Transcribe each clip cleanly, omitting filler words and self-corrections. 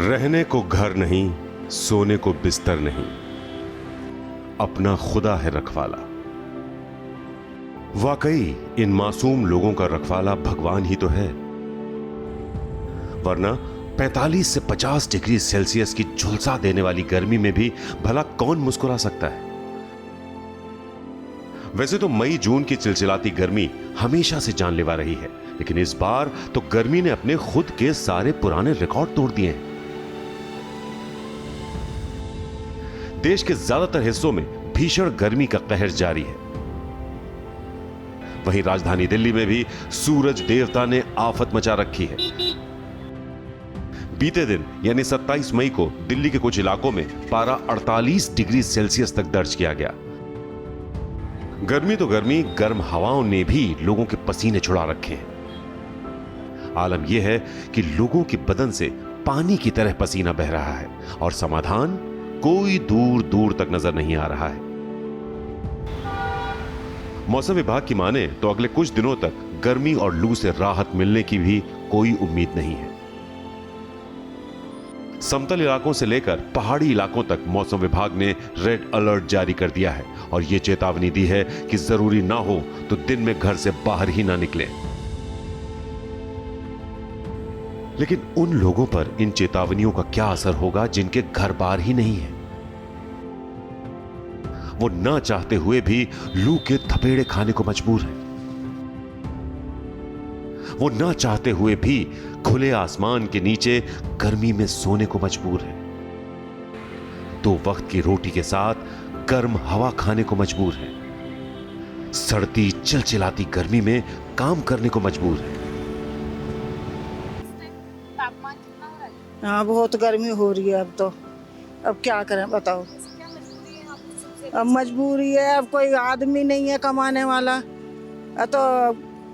रहने को घर नहीं, सोने को बिस्तर नहीं, अपना खुदा है रखवाला। वाकई इन मासूम लोगों का रखवाला भगवान ही तो है, वरना 45 से 50 डिग्री सेल्सियस की झुलसा देने वाली गर्मी में भी भला कौन मुस्कुरा सकता है। वैसे तो मई जून की चिलचिलाती गर्मी हमेशा से जानलेवा रही है, लेकिन इस बार तो गर्मी ने अपने खुद के सारे पुराने रिकॉर्ड तोड़ दिए हैं। देश के ज्यादातर हिस्सों में भीषण गर्मी का कहर जारी है। वहीं राजधानी दिल्ली में भी सूरज देवता ने आफत मचा रखी है। बीते दिन यानी 27 मई को दिल्ली के कुछ इलाकों में पारा 48 डिग्री सेल्सियस तक दर्ज किया गया। गर्मी तो गर्मी, गर्म हवाओं ने भी लोगों के पसीने छुड़ा रखे हैं। आलम यह है कि लोगों के बदन से पानी की तरह पसीना बह रहा है और समाधान कोई दूर दूर तक नजर नहीं आ रहा है। मौसम विभाग की माने तो अगले कुछ दिनों तक गर्मी और लू से राहत मिलने की भी कोई उम्मीद नहीं है। समतल इलाकों से लेकर पहाड़ी इलाकों तक मौसम विभाग ने रेड अलर्ट जारी कर दिया है और यह चेतावनी दी है कि जरूरी ना हो तो दिन में घर से बाहर ही ना निकलें। लेकिन उन लोगों पर इन चेतावनियों का क्या असर होगा जिनके घर बार ही नहीं है। वो ना चाहते हुए भी लू के थपेड़े खाने को मजबूर हैं। वो ना चाहते हुए भी खुले आसमान के नीचे गर्मी में सोने को मजबूर है। 2 वक्त की रोटी के साथ गर्म हवा खाने को मजबूर है। सड़ती चिलचिलाती गर्मी में काम करने को मजबूर है। हाँ, बहुत गर्मी हो रही है अब तो। अब क्या करें बताओ। अब मजबूरी है, अब कोई आदमी नहीं है कमाने वाला, तो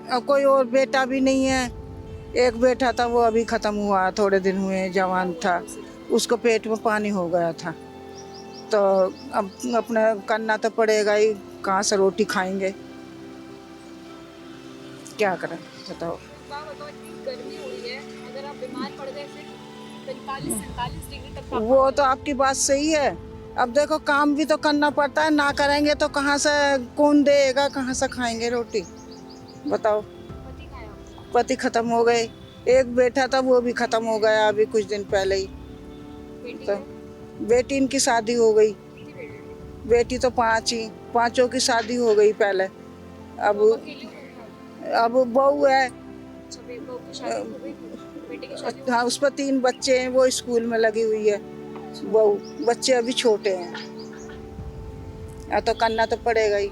अब कोई और बेटा भी नहीं है। एक बेटा था वो अभी खत्म हुआ, थोड़े दिन हुए, जवान था, उसको पेट में पानी हो गया था। तो अब अपने करना तो पड़ेगा ही, कहाँ से रोटी खाएंगे, क्या करें बताओ। गर्मी हुई है, अगर आप बीमार पड़ गए 45-47 डिग्री तक। वो तो आपकी बात सही है। अब देखो काम भी तो करना पड़ता है, ना करेंगे तो कहाँ से कौन देगा, कहाँ से खाएंगे रोटी बताओ। पति खत्म हो गए, एक बेटा था वो भी खत्म हो गया अभी कुछ दिन पहले ही। तो बेटी इनकी शादी हो गई, बेटी तो 5 ही, 5 की शादी हो गई पहले। अब बहू है, हाँ उस पर 3 बच्चे हैं, वो स्कूल में लगी हुई है बहू, बच्चे अभी छोटे हैं, या तो करना तो पड़ेगा ही।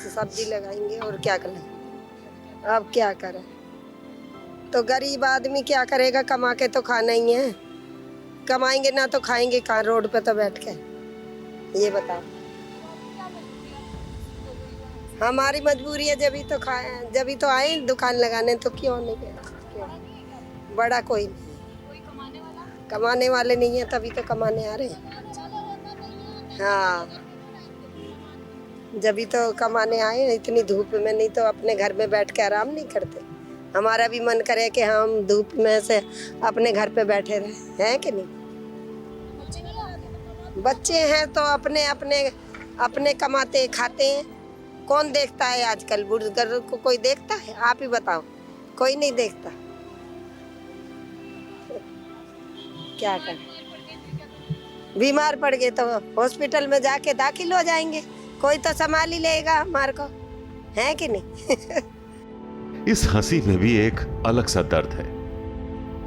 सब्जी लगाएंगे और क्या करें, अब क्या करें। तो गरीब आदमी क्या करेगा, कमा के तो खाना ही है, कमाएंगे ना तो खाएंगे कहाँ, रोड पे तो बैठ के, ये बताओ। हमारी मजबूरी है, जब तो आए दुकान लगाने, तो क्यों नहीं है, क्यों बड़ा कोई नहीं, कमाने वाले नहीं है, तभी तो कमाने आ रहे हैं। हाँ, जब तो कमाने आए इतनी धूप में, नहीं तो अपने घर में बैठ के आराम नहीं करते। हमारा भी मन करे कि हम धूप में से अपने घर पे बैठे रहे, हैं कि नहीं। बच्चे हैं तो अपने अपने अपने कमाते खाते हैं, कौन देखता है आजकल, बुजुर्ग को कोई देखता है, आप ही बताओ, कोई नहीं देखता। क्या करें, बीमार पड़ गए तो हॉस्पिटल में जाके दाखिल हो जाएंगे, कोई तो संभाल ही लेगा हमारे को, है कि नहीं। इस हंसी में भी एक अलग सा दर्द है।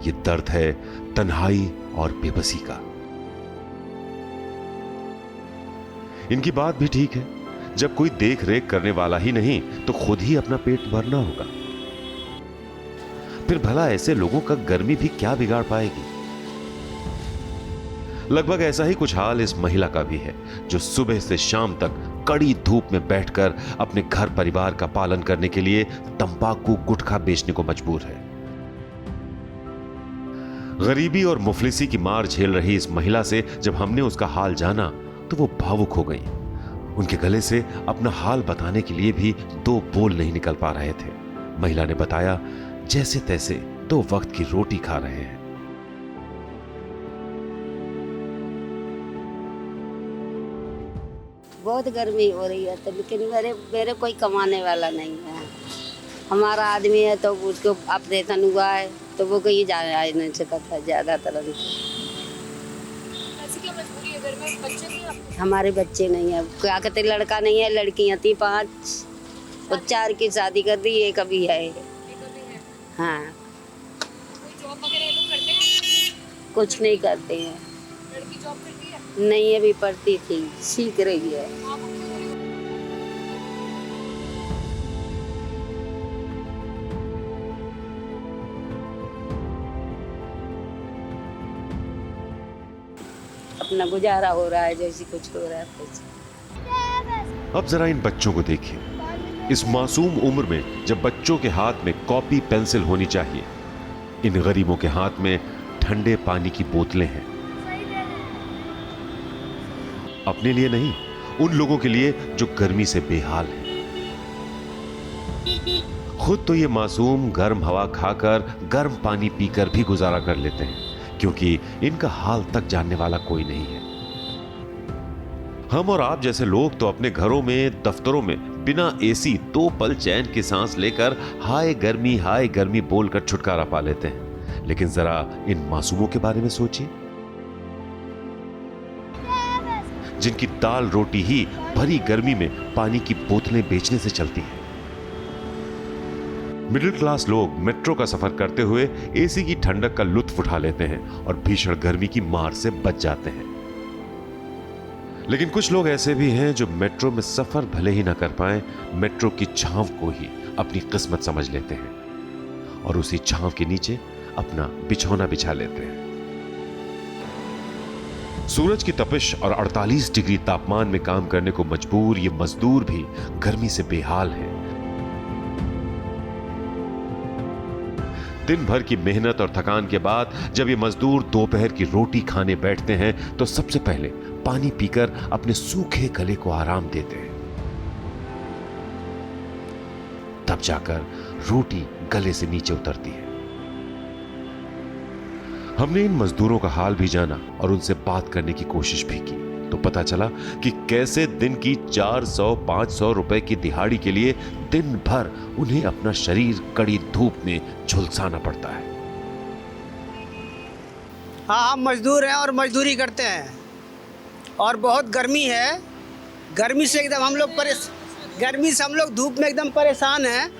ये दर्द है तन्हाई और बेबसी का। इनकी बात भी ठीक है, जब कोई देख रेख करने वाला ही नहीं तो खुद ही अपना पेट भरना होगा। फिर भला ऐसे लोगों का गर्मी भी क्या बिगाड़ पाएगी। लगभग ऐसा ही कुछ हाल इस महिला का भी है, जो सुबह से शाम तक कड़ी धूप में बैठकर अपने घर परिवार का पालन करने के लिए तंबाकू गुटखा बेचने को मजबूर है। गरीबी और मुफलिसी की मार झेल रही इस महिला से जब हमने उसका हाल जाना तो वो भावुक हो गई। उनके गले से अपना हाल बताने के लिए भी 2 बोल नहीं निकल पा रहे थे। महिला ने बताया, जैसे तैसे 2 वक्त की रोटी खा रहे हैं। बहुत गर्मी हो रही है, तो लेकिन मेरे कोई कमाने वाला नहीं है। हमारा आदमी है तो उसको ऑपरेशन हुआ है तो वो कहीं जा नहीं सकता ज़्यादातर। ऐसी क्या मजबूरी है घर में? बच्चे नहीं आपके? हमारे बच्चे नहीं है, क्या कहते, लड़का नहीं है, लड़कियाँ थी 5 और 4 की शादी कर दी, एक अभी है। एक अभी है। हाँ, कोई जॉब वगैरह ये लोग करते हैं? कुछ नहीं करते हैं। लड़की जॉब करती है? नहीं, अभी पढ़ती थी, सीख रही है। आप क्यों हो रही हो? अपना गुजारा हो रहा है, जैसे कुछ हो रहा है कुछ। अब जरा इन बच्चों को देखिए। इस मासूम उम्र में जब बच्चों के हाथ में कॉपी पेंसिल होनी चाहिए, इन गरीबों के हाथ में ठंडे पानी की बोतलें हैं। अपने लिए नहीं, उन लोगों के लिए जो गर्मी से बेहाल हैं। खुद तो ये मासूम गर्म हवा खाकर, गर्म पानी पीकर भी गुजारा कर लेते हैं, क्योंकि इनका हाल तक जानने वाला कोई नहीं है। हम और आप जैसे लोग तो अपने घरों में, दफ्तरों में बिना एसी 2 पल चैन की सांस लेकर हाय गर्मी बोलकर छुटकारा पा लेते हैं। लेकिन जरा इन मासूमों के बारे में सोचिए, जिनकी दाल रोटी ही भरी गर्मी में पानी की बोतलें बेचने से चलती हैं। मिडिल क्लास लोग मेट्रो का सफर करते हुए एसी की ठंडक का लुत्फ उठा लेते हैं और भीषण गर्मी की मार से बच जाते हैं। लेकिन कुछ लोग ऐसे भी हैं जो मेट्रो में सफर भले ही ना कर पाएं, मेट्रो की छांव को ही अपनी किस्मत समझ लेते हैं और उसी छांव के नीचे अपना बिछौना बिछा लेते हैं। सूरज की तपिश और 48 डिग्री तापमान में काम करने को मजबूर ये मजदूर भी गर्मी से बेहाल हैं। दिन भर की मेहनत और थकान के बाद जब ये मजदूर दोपहर की रोटी खाने बैठते हैं तो सबसे पहले पानी पीकर अपने सूखे गले को आराम देते हैं। तब जाकर रोटी गले से नीचे उतरती है। हमने इन मजदूरों का हाल भी जाना और उनसे बात करने की कोशिश भी की, तो पता चला कि कैसे दिन की 400-500 रुपए की दिहाड़ी के लिए दिन भर उन्हें अपना शरीर कड़ी धूप में झुलसाना पड़ता है। हाँ, हम मजदूर हैं और मजदूरी करते हैं और बहुत गर्मी है। गर्मी से एकदम हम लोग धूप में एकदम परेशान हैं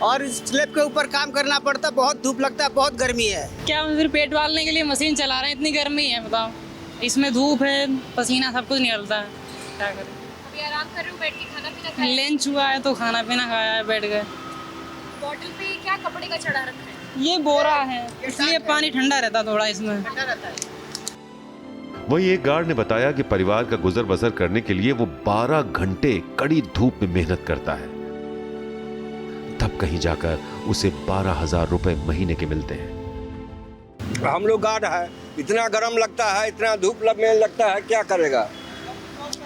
और स्लैब के ऊपर काम करना पड़ता, बहुत धूप लगता है, बहुत गर्मी है। क्या हम फिर पेट पालने के लिए मशीन चला रहे हैं? इतनी गर्मी है, बताओ। इसमें धूप है, पसीना सब कुछ निकलता है, क्या करें। अभी आराम कर रहे हो, बैठ के खाना पीना खाया? लंच हुआ है तो खाना पीना खाया है, बैठ गए। बॉटल पे क्या कपड़े का चढ़ा रखा है? ये बोरा है, इसलिए पानी ठंडा रहता थोड़ा इसमें। वहीं एक गार्ड ने बताया कि परिवार का गुजर बसर करने के लिए वो 12 घंटे कड़ी धूप में मेहनत करता है, तब कहीं जाकर उसे 12,000 रुपए महीने के मिलते हैं। हम लोग गार्ड है, इतना गर्म लगता है, इतना धूप लगने लगता है, क्या करेगा।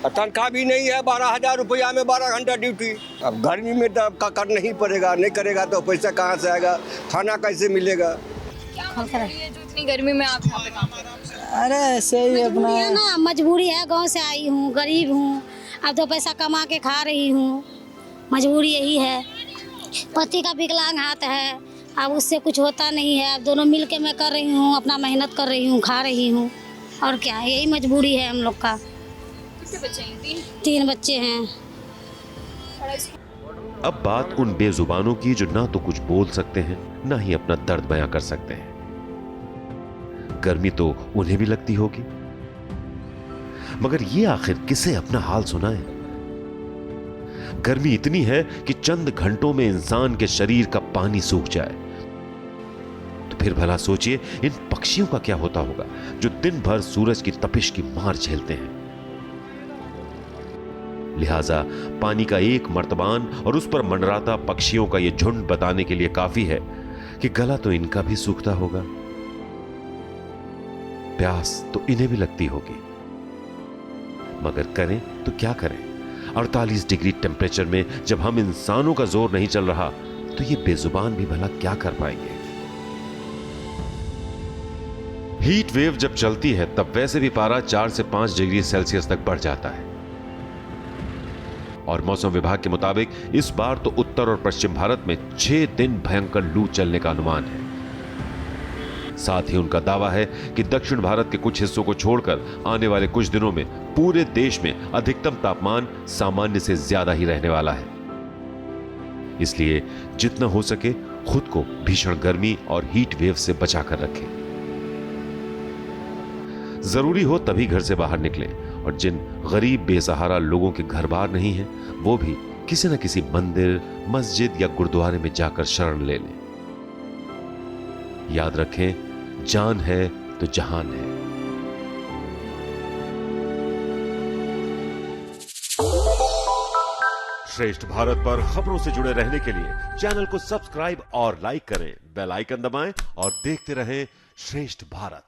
तनख्वाह भी नहीं है, 12,000 रुपया में 12 घंटा ड्यूटी। अब गर्मी में तो करना ही पड़ेगा, नहीं करेगा तो पैसा कहाँ से आएगा, खाना कैसे मिलेगा। क्या मजबूरी है जो इतनी गर्मी में आप यहाँ पे काम कर रहे हो? अरे ऐसे ही अपना मजबूरी है ना, मजबूरी है। गांव से आई हूँ, गरीब हूँ, अब 2 पैसा कमा के खा रही हूँ। मजबूरी यही है। पति का विकलांग हाथ है, अब उससे कुछ होता नहीं है। अब दोनों मिल के मैं कर रही हूँ, अपना मेहनत कर रही हूँ, खा रही हूँ, और क्या, यही मजबूरी है हम लोग का। कितने बच्चे हैं? 3 बच्चे हैं। अब बात उन बेजुबानों की जो ना तो कुछ बोल सकते हैं, ना ही अपना दर्द बयां कर सकते हैं। गर्मी तो उन्हें भी लगती होगी, मगर ये आखिर किसे अपना हाल सुनाए। गर्मी इतनी है कि चंद घंटों में इंसान के शरीर का पानी सूख जाए, तो फिर भला सोचिए इन पक्षियों का क्या होता होगा जो दिन भर सूरज की तपिश की मार झेलते हैं। लिहाजा पानी का एक मर्तबान और उस पर मंडराता पक्षियों का यह झुंड बताने के लिए काफी है कि गला तो इनका भी सूखता होगा, प्यास तो इन्हें भी लगती होगी, मगर करें तो क्या करें। 48 डिग्री टेम्परेचर में जब हम इंसानों का जोर नहीं चल रहा, तो ये बेजुबान भी भला क्या कर पाएंगे। हीट वेव जब चलती है तब वैसे भी पारा 4 से 5 डिग्री सेल्सियस तक बढ़ जाता है और मौसम विभाग के मुताबिक इस बार तो उत्तर और पश्चिम भारत में 6 दिन भयंकर लू चलने का अनुमान है। साथ ही उनका दावा है कि दक्षिण भारत के कुछ हिस्सों को छोड़कर आने वाले कुछ दिनों में पूरे देश में अधिकतम तापमान सामान्य से ज्यादा ही रहने वाला है। इसलिए जितना हो सके खुद को भीषण गर्मी और हीट वेव से बचाकर रखें। जरूरी हो तभी घर से बाहर निकलें और जिन गरीब बेसहारा लोगों के घर बार नहीं है वो भी किसी न किसी मंदिर, मस्जिद या गुरुद्वारे में जाकर शरण ले लें। याद रखें, जान है तो जहान है। श्रेष्ठ भारत पर खबरों से जुड़े रहने के लिए चैनल को सब्सक्राइब और लाइक करें, बेल आइकन दबाएं और देखते रहें श्रेष्ठ भारत।